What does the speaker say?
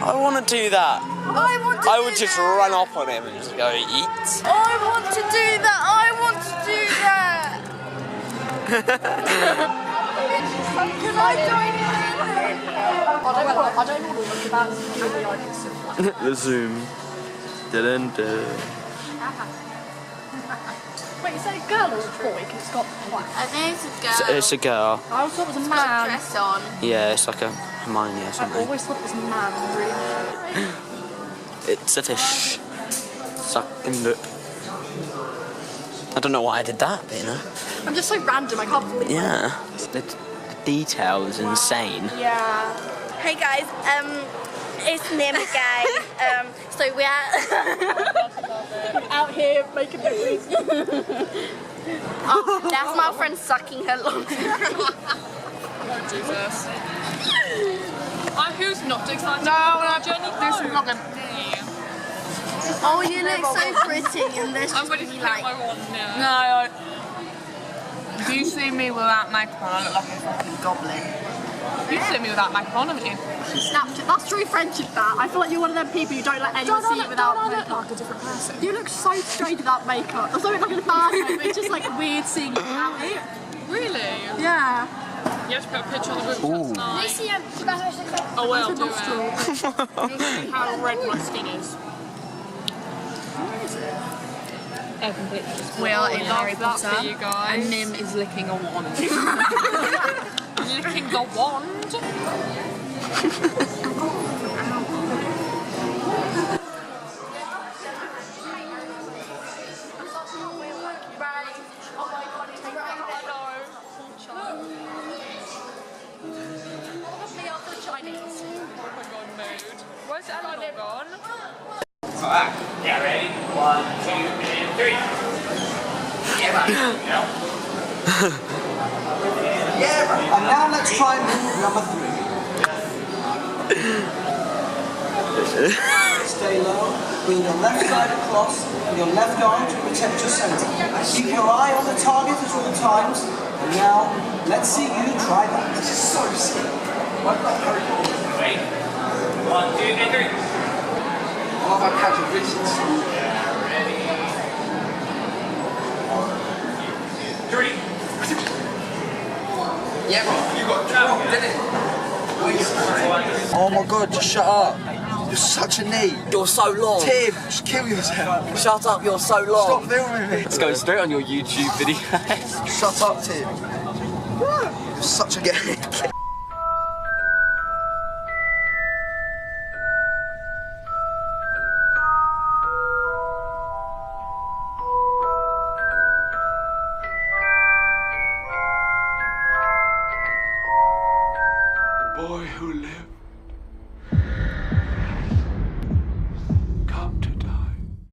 I want to do that. I would just run up on him and just go eat. I want to do that. I want to do that. Can I join in? The Zoom. Wait, is that a girl or a boy? Because it's got white. I think it's a girl. It's a girl. I always thought it was a It's got a man. dress on. Yeah, it's like a Hermione or I something. always thought it was a man, really. It's a fish. Sucking it. I don't know why I did that, but you know. I'm just so random, I can't believe it. Yeah. The detail is insane. Yeah. Hey guys, it's Nims again. So we're Out here making movies. oh, that's my friend sucking her long. Oh Jesus. Who's not excited? No, about Jenny? this is not gonna. Oh, you look so pretty in this. I'm ready to take my wand now. No, if you see me without makeup on, I look like a fucking goblin. You've seen me without makeup on, haven't you? Snapchat. That's true friendship, that. I feel like you're one of them people who don't let anyone see you without makeup. like a different person. You look so strange without makeup. That's not like a bad way, but it's just like weird seeing you without it. Really? Yeah. You have to put a picture on the group chat tonight. Oh well, do it. You'll see how red my skin is. We are in Harry Love that Potter, for you guys. and Nim is licking a wand. Licking the wand. Where's Ella not gone? Alright, yeah, ready? 1, 2, and 3. Yeah, and now let's try move number 3. Stay low, bring your left side across and your left arm to protect your center. Keep your eye on the target at all times. And now, let's see you try that. This is so sick. Wait. 1, 2, and 3. What about catching visions? Ready? 3. Yeah, you got drunk, didn't it? Oh my god, just shut up. You're such a knee. You're so long. Tim, just kill yourself. Shut up, you're so long. Stop filming me. Let's go straight on your YouTube video. Shut up, Tim. You're such a gay.